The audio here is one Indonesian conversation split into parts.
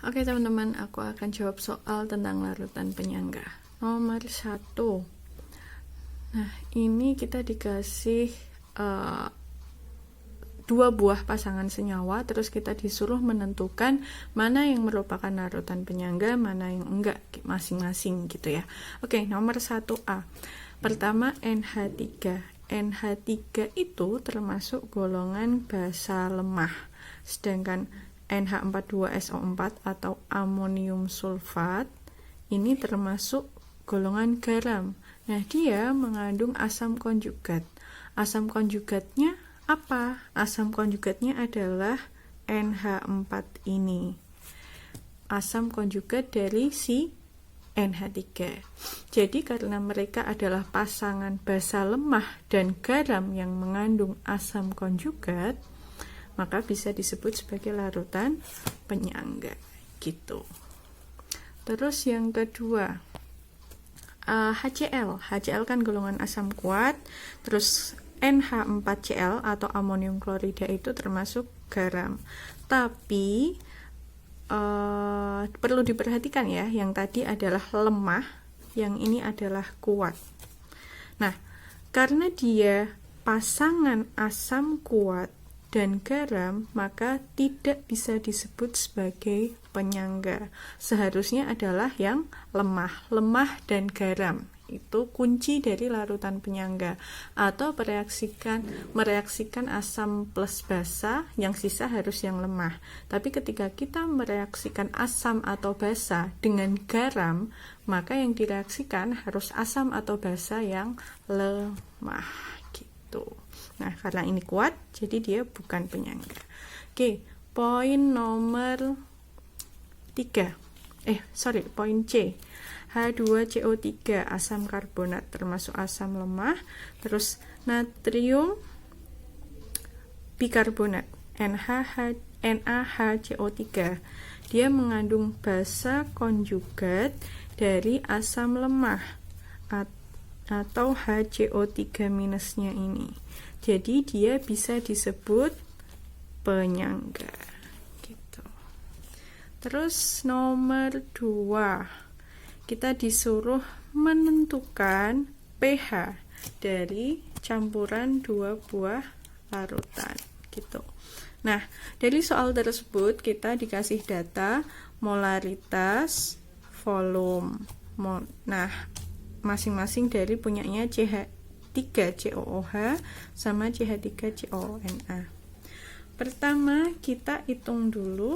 Oke teman-teman, aku akan jawab soal tentang larutan penyangga. Nomor 1. Nah, ini kita dikasih dua buah pasangan senyawa, terus kita disuruh menentukan mana yang merupakan larutan penyangga, mana yang enggak, masing-masing gitu ya. Oke, nomor 1A. Pertama, NH3. NH3 itu termasuk golongan basa lemah, sedangkan NH42SO4 atau amonium sulfat ini termasuk golongan garam. Nah, dia mengandung asam konjugat. Asam konjugatnya apa? Asam konjugatnya adalah NH4 ini. Asam konjugat dari si NH3. Jadi karena mereka adalah pasangan basa lemah dan garam yang mengandung asam konjugat, maka bisa disebut sebagai larutan penyangga gitu. Terus yang kedua, HCl. HCl kan golongan asam kuat. Terus NH4Cl atau amonium klorida itu termasuk garam. Tapi perlu diperhatikan ya, yang tadi adalah lemah, yang ini adalah kuat. Nah, karena dia pasangan asam kuat dan garam, maka tidak bisa disebut sebagai penyangga. Seharusnya adalah yang lemah dan garam. Itu kunci dari larutan penyangga. Atau mereaksikan asam plus basa, yang sisa harus yang lemah. Tapi ketika kita mereaksikan asam atau basa dengan garam, maka yang direaksikan harus asam atau basa yang lemah gitu. Nah, karena ini kuat, jadi dia bukan penyangga. Oke, poin nomor 3. Poin C. H2CO3, asam karbonat, termasuk asam lemah. Terus natrium bikarbonat, NaHCO3. Dia mengandung basa konjugat dari asam lemah atau HCO3 minusnya ini. Jadi dia bisa disebut penyangga gitu. Terus nomor 2, kita disuruh menentukan pH dari campuran dua buah larutan gitu. Nah, dari soal tersebut kita dikasih data molaritas, volume. Nah, masing-masing dari punyanya CH3COOH sama CH3CONA. Pertama kita hitung dulu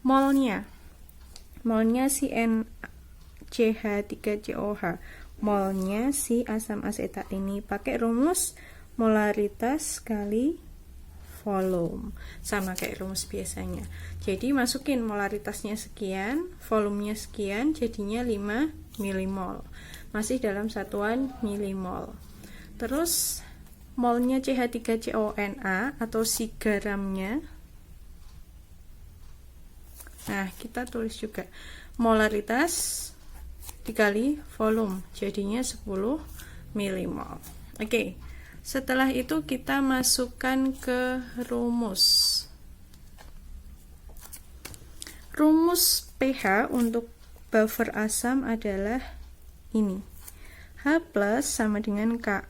molnya. Molnya si CH3COH. Molnya si asam asetat ini pakai rumus molaritas kali volume, sama kayak rumus biasanya. Jadi masukin molaritasnya sekian, volumenya sekian, jadinya 5 milimol. Masih dalam satuan milimol. Terus molnya CH3CONA atau si garamnya. Nah, kita tulis juga molaritas dikali volume, jadinya 10 milimol. Oke. Setelah itu kita masukkan ke rumus. Rumus pH untuk buffer asam adalah ini. H plus sama dengan Ka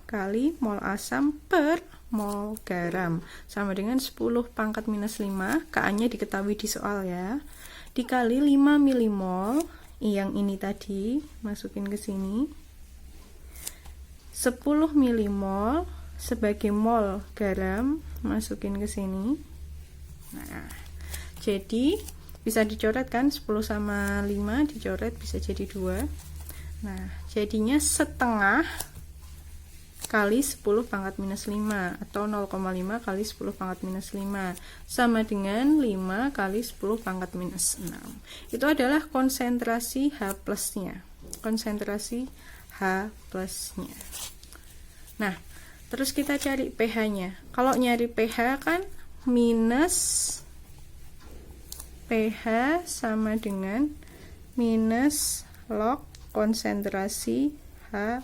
kali mol asam per mol garam, sama dengan 10 pangkat minus 5, Ka-nya diketahui di soal ya, dikali 5 milimol, yang ini tadi, masukin ke sini, 10 milimol sebagai mol garam, masukin ke sini. Nah, jadi bisa dicoret kan, 10 sama 5 dicoret bisa jadi 2. Nah, jadinya setengah kali 10 pangkat minus 5 atau 0,5 kali 10 pangkat minus 5 sama dengan 5 kali 10 pangkat minus 6. Itu adalah konsentrasi H plusnya. Konsentrasi H plusnya. Nah, terus kita cari pH-nya. Kalau nyari pH kan minus pH sama dengan minus log konsentrasi H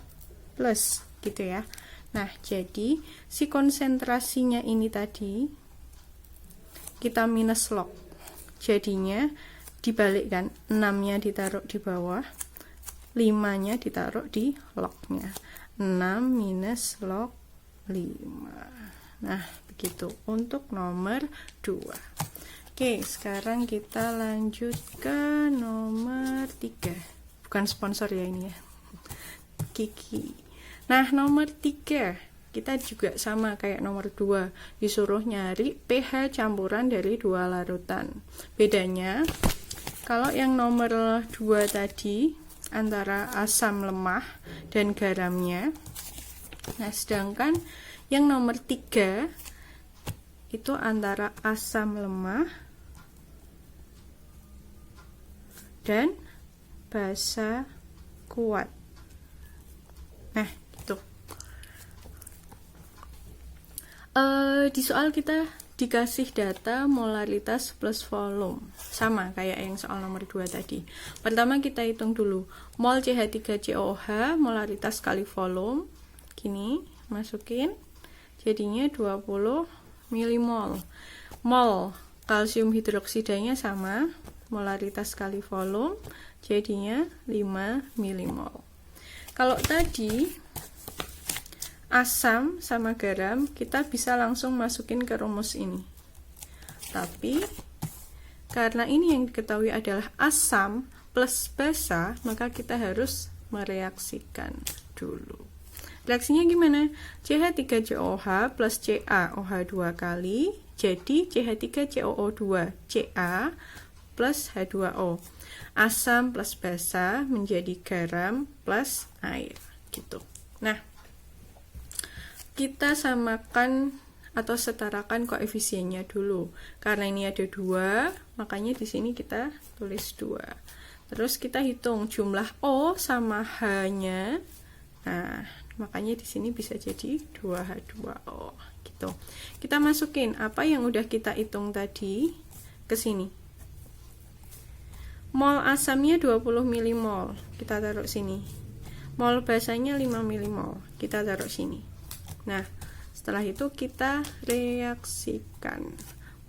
plus gitu ya. Nah, jadi si konsentrasinya ini tadi kita minus log. jadinya dibalikkan, 6-nya ditaruh di bawah, 5-nya ditaruh di lognya. 6 minus log 5. Nah, begitu untuk nomor 2. Oke, sekarang kita lanjut ke nomor 3. Bukan sponsor ya ini ya, Kiki. Nah, nomor 3 kita juga sama kayak nomor 2, disuruh nyari pH campuran dari 2 larutan. Bedanya, kalau yang nomor 2 tadi antara asam lemah dan garamnya, nah sedangkan yang nomor 3 itu antara asam lemah dan basa kuat. Nah, gitu. Di soal kita dikasih data molaritas plus volume, sama kayak yang soal nomor 2 tadi. Pertama kita hitung dulu mol CH3COOH molaritas kali volume. Gini, masukin, jadinya 20 milimol. Mol kalsium hidroksidanya sama, molaritas kali volume, jadinya 5 milimol. Kalau tadi asam sama garam, kita bisa langsung masukin ke rumus ini. Tapi karena ini yang diketahui adalah asam plus basa, maka kita harus mereaksikan dulu. Reaksinya gimana? CH3COOH plus CaOH 2 kali, jadi CH3COO2 Ca plus H2O. Asam plus basa menjadi garam plus air, gitu. Nah, kita samakan atau setarakan koefisiennya dulu. Karena ini ada 2, makanya di sini kita tulis 2. Terus kita hitung jumlah O sama H-nya. Nah, makanya di sini bisa jadi 2H2O, gitu. Kita masukin apa yang udah kita hitung tadi ke sini. Mol asamnya 20 milimol, kita taruh sini. Mol basanya 5 milimol, kita taruh sini. Nah, setelah itu kita reaksikan.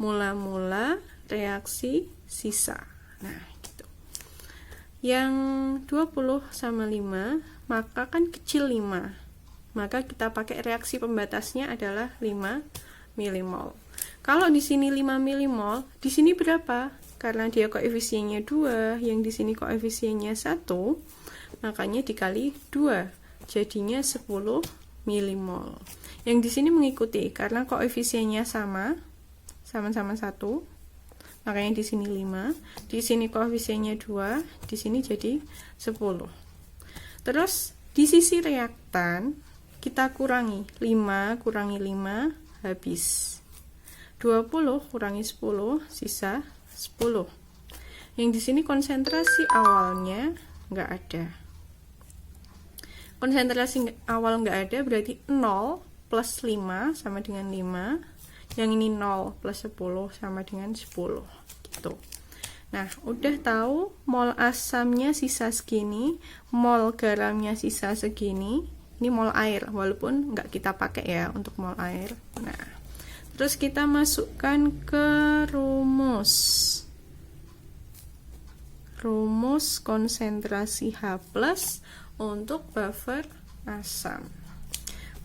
Mula-mula reaksi sisa. Nah, gitu. Yang 20 sama 5, maka kan kecil 5. Maka kita pakai reaksi pembatasnya adalah 5 milimol. Kalau di sini 5 milimol, di sini berapa? Karena dia koefisiennya 2, yang di sini koefisiennya 1, makanya dikali 2, jadinya 10 milimol. Yang di sini mengikuti karena koefisiennya sama-sama 1, makanya di sini 5, di sini koefisiennya 2, di sini jadi 10. Terus di sisi reaktan kita kurangi 5 kurangi 5 habis. 20 kurangi 10 sisa 10. Yang di sini konsentrasi awalnya nggak ada. Konsentrasi awal nggak ada berarti 0 plus 5 sama dengan 5. Yang ini 0 plus 10 sama dengan 10. Gitu. Nah, udah tahu mol asamnya sisa segini, mol garamnya sisa segini. Ini mol air, walaupun nggak kita pakai ya untuk mol air. Nah, terus kita masukkan ke rumus. Rumus konsentrasi H+ untuk buffer asam.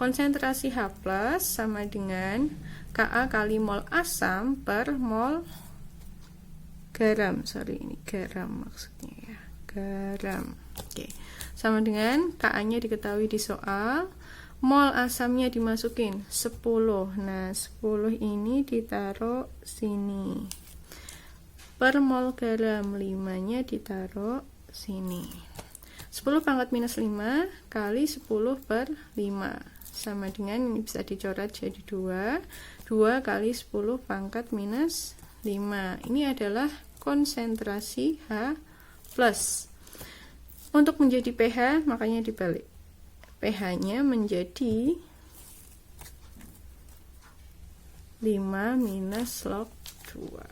Konsentrasi H+ sama dengan Ka kali mol asam per mol garam. Sorry, ini garam maksudnya ya. Garam. Oke. Sama dengan Ka-nya diketahui di soal. Mol asamnya dimasukin 10. Nah, 10 ini ditaruh sini. Per mol garam 5-nya ditaruh sini. 10 pangkat minus 5 kali 10 per 5 sama dengan, ini bisa dicoret jadi 2 kali 10 pangkat minus 5. Ini adalah konsentrasi H+. Untuk menjadi pH makanya dibalik, pH-nya menjadi 5 minus log 2,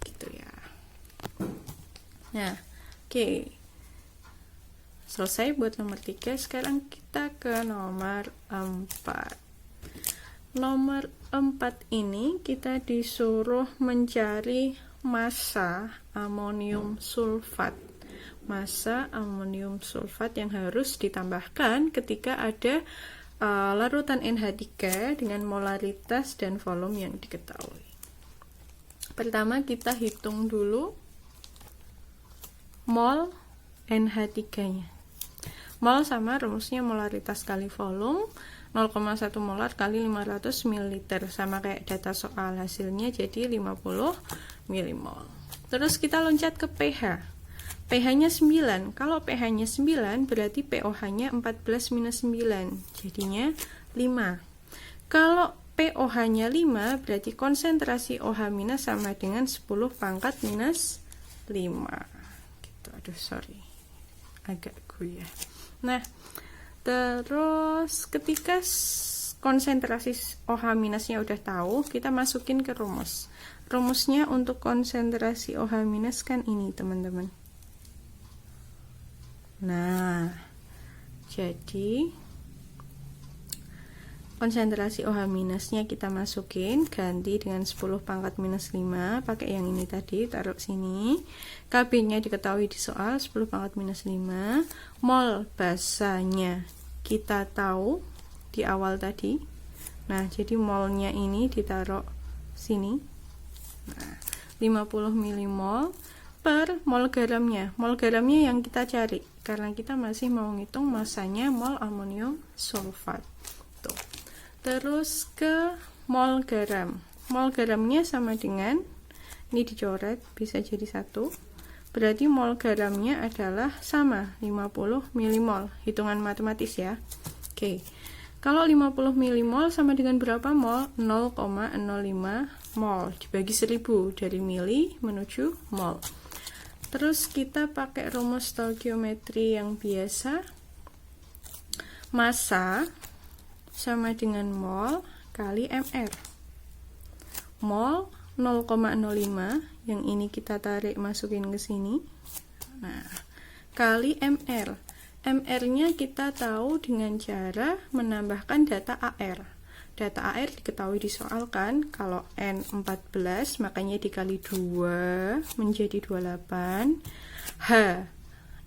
gitu ya. Nah, oke. Selesai buat nomor 3. Sekarang kita ke nomor 4. nomor 4 ini kita disuruh mencari massa amonium sulfat. Massa amonium sulfat yang harus ditambahkan ketika ada larutan NH3 dengan molaritas dan volume yang diketahui. Pertama kita hitung dulu mol NH3-nya. Mol sama rumusnya molaritas kali volume, 0,1 molar kali 500 ml, sama kayak data soal, hasilnya jadi 50 milimol. Terus kita loncat ke pH. pH-nya 9. Kalau pH-nya 9 berarti pOH-nya 14 minus 9, jadinya 5. Kalau pOH-nya 5 berarti konsentrasi OH minus sama dengan 10 pangkat minus 5 gitu. Aduh sorry, agak gue ya. Nah, terus ketika konsentrasi OH minusnya udah tahu, kita masukin ke rumus. Rumusnya untuk konsentrasi OH minus kan ini teman-teman. Nah, jadi konsentrasi OH minusnya kita masukin, ganti dengan 10 pangkat minus 5, pakai yang ini tadi, taruh sini. KB-nya diketahui di soal, 10 pangkat minus 5. Mol basanya kita tahu di awal tadi. Nah, jadi molnya ini ditaruh sini. Nah, 50 milimol per mol garamnya. Mol garamnya yang kita cari, karena kita masih mau ngitung masanya mol amonium sulfat. Tuh. Terus ke mol garam. Mol garamnya sama dengan, ini dicoret, bisa jadi 1. Berarti mol garamnya adalah sama, 50 milimol. Hitungan matematis ya. Oke. Kalau 50 milimol sama dengan berapa mol? 0,05 mol. Dibagi 1000, dari mili menuju mol. Terus kita pakai rumus stoikiometri yang biasa. Massa sama dengan mol kali mR. Mol 0,05, yang ini kita tarik masukin ke sini. Nah, kali mR. MR-nya kita tahu dengan cara menambahkan data AR. Data AR diketahui di soal kan, kalau N 14 makanya dikali 2 menjadi 28. H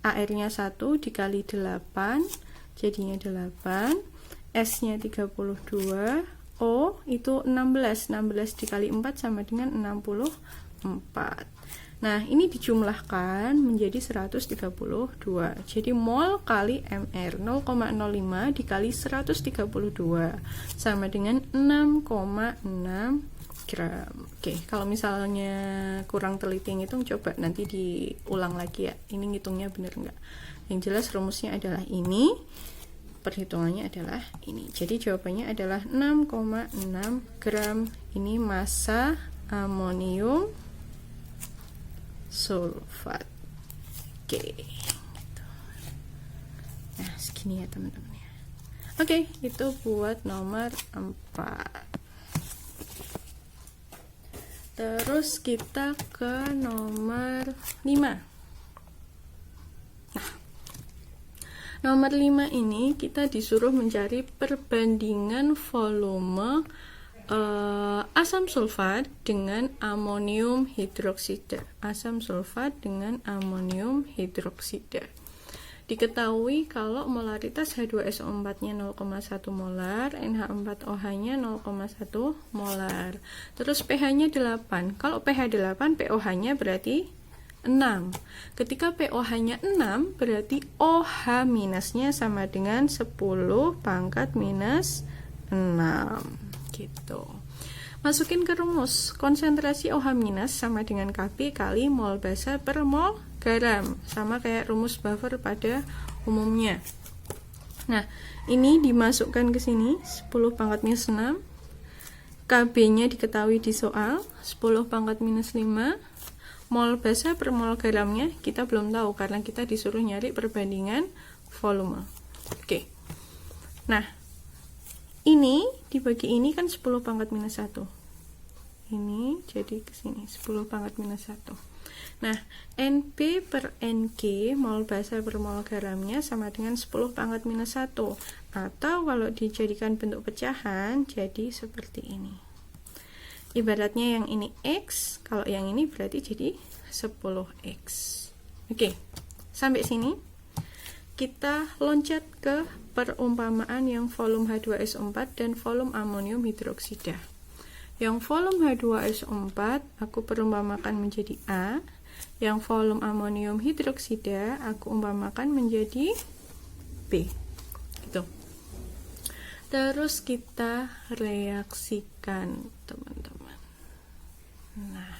AR-nya 1 dikali 8 jadinya 8. S-nya 32. O itu 16. 16 dikali 4 sama dengan 64. Nah, ini dijumlahkan menjadi 132. Jadi mol kali mR 0,05 dikali 132 sama dengan 6,6 gram. Oke, kalau misalnya kurang teliti ngitung, coba nanti diulang lagi ya. Ini ngitungnya bener nggak? Yang jelas rumusnya adalah ini, perhitungannya adalah ini. Jadi jawabannya adalah 6,6 gram. Ini massa amonium sulfat. Oke. Nah, segini ya teman-teman ya. Oke, itu buat nomor 4. Terus kita ke nomor 5. Nah, nomor 5 ini kita disuruh mencari perbandingan volume asam sulfat dengan amonium hidroksida. Asam sulfat dengan amonium hidroksida. Diketahui kalau molaritas H2SO4-nya 0,1 molar, NH4OH-nya 0,1 molar. Terus pH-nya 8. Kalau pH 8, pOH-nya berarti 6. Ketika pOH-nya 6, berarti OH minusnya sama dengan 10 pangkat minus 6. Gitu. Masukin ke rumus. Konsentrasi OH minus sama dengan Kb kali mol basa per mol garam. Sama kayak rumus buffer pada umumnya. Nah, ini dimasukkan ke sini 10 pangkat minus 6. Kb-nya diketahui di soal 10 pangkat minus 5. Mol basa per mol garamnya kita belum tahu karena kita disuruh nyari perbandingan volume. Oke. Nah, ini dibagi ini kan 10 pangkat minus 1. ini, jadi ke sini 10 pangkat minus 1. Nah, NB per NG, mol basa per mol garamnya sama dengan 10 pangkat minus 1. Atau kalau dijadikan bentuk pecahan, jadi seperti ini. Ibaratnya yang ini X, kalau yang ini berarti jadi 10X. Oke, sampai sini. Kita loncat ke perumpamaan yang volume H2SO4 dan volume amonium hidroksida. Yang volume H2SO4 aku perumpamakan menjadi A, yang volume amonium hidroksida aku umpamakan menjadi B. Gitu. Terus kita reaksikan, teman-teman. Nah,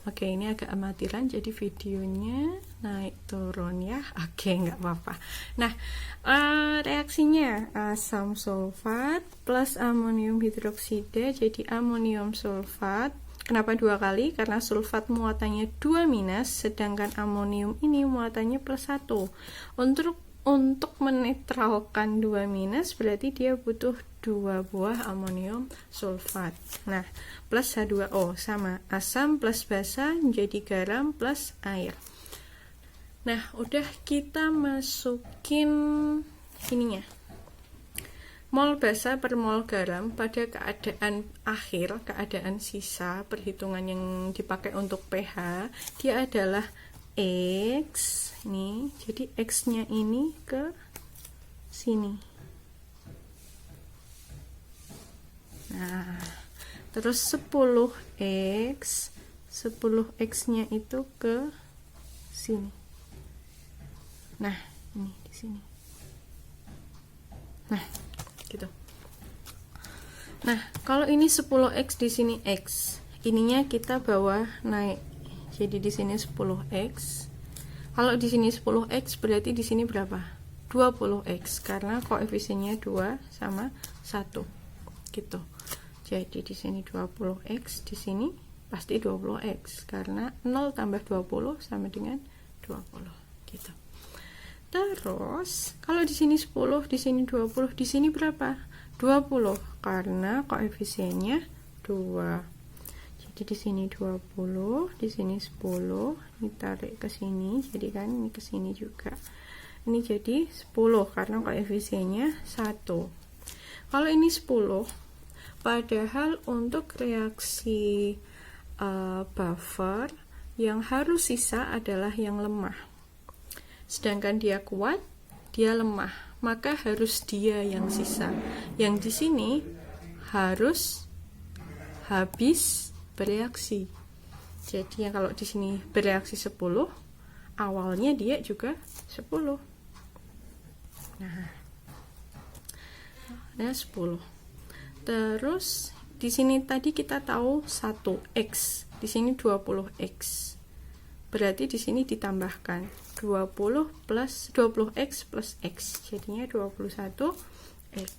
oke, ini agak amatiran jadi videonya naik turun ya. Oke, nggak apa-apa. Nah, reaksinya asam sulfat plus amonium hidroksida jadi amonium sulfat. Kenapa 2 kali? Karena sulfat muatannya 2 minus, sedangkan amonium ini muatannya plus 1. Untuk menetralkan 2 minus berarti dia butuh 2 buah amonium sulfat. Nah, plus H2O sama asam plus basa menjadi garam plus air. Nah, udah kita masukin ininya. Mol basa per mol garam pada keadaan akhir, keadaan sisa, perhitungan yang dipakai untuk pH, dia adalah X. Nih, jadi X-nya ini ke sini. Nah, terus 10X, 10X-nya itu ke sini. Nah, ini di sini. Nah, gitu. Nah, kalau ini 10X, di sini X. Ininya kita bawa naik. Jadi di sini 10X. Kalau di sini 10X berarti di sini berapa? 20X karena koefisiennya 2 sama 1. Gitu. Jadi di sini 20X, di sini pasti 20X karena 0 tambah 20 sama dengan 20. Gitu. Terus, kalau di sini 10, di sini 20, di sini berapa? 20 karena koefisiennya 2. Jadi di sini 20, di sini 10, ini tarik ke sini, jadi kan ini ke sini juga. Ini jadi 10 karena koefisiennya 1. Kalau ini 10, padahal untuk reaksi buffer yang harus sisa adalah yang lemah. Sedangkan dia kuat, dia lemah, maka harus dia yang sisa. Yang di sini harus habis bereaksi. Jadi yang kalau di sini bereaksi 10, awalnya dia juga 10. Nah, ada 10. Terus di sini tadi kita tahu 1X, di sini 20X. Berarti di sini ditambahkan 20X plus X, jadinya 21X.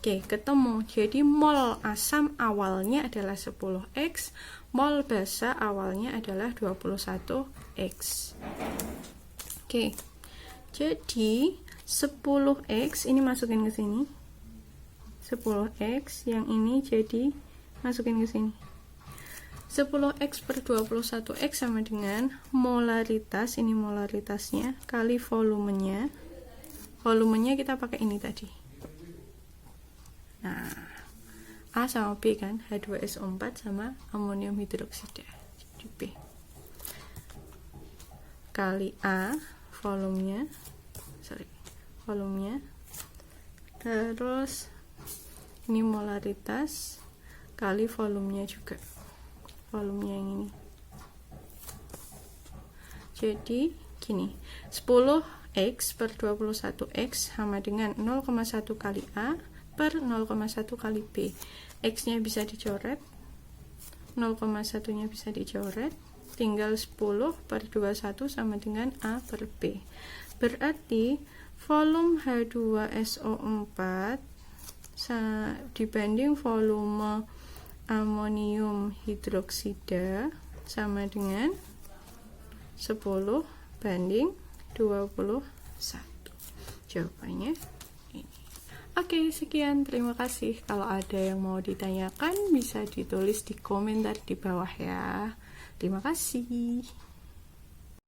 Oke, ketemu. Jadi mol asam awalnya adalah 10X, mol basa awalnya adalah 21X. Oke. Jadi 10X ini masukin ke sini. 10X yang ini jadi masukin ke sini. 10X per 21X sama dengan molaritas, ini molaritasnya, kali volumenya. Volumenya kita pakai ini tadi. Nah, A sama B kan, H2SO4 sama amonium hidroksida. Jadi B. Kali A, volumenya. Terus, ini molaritas, kali volumenya juga. Volumenya yang ini. Jadi gini, 10X per 21X sama dengan 0,1 kali A per 0,1 kali B. X nya bisa dicoret, 0,1 nya bisa dicoret, tinggal 10 per 21 sama dengan A per B. Berarti volume H2SO4 dibanding volume amonium hidroksida sama dengan 10 banding 21. Jawabannya ini. Oke, sekian. Terima kasih. Kalau ada yang mau ditanyakan, bisa ditulis di komentar di bawah ya. Terima kasih.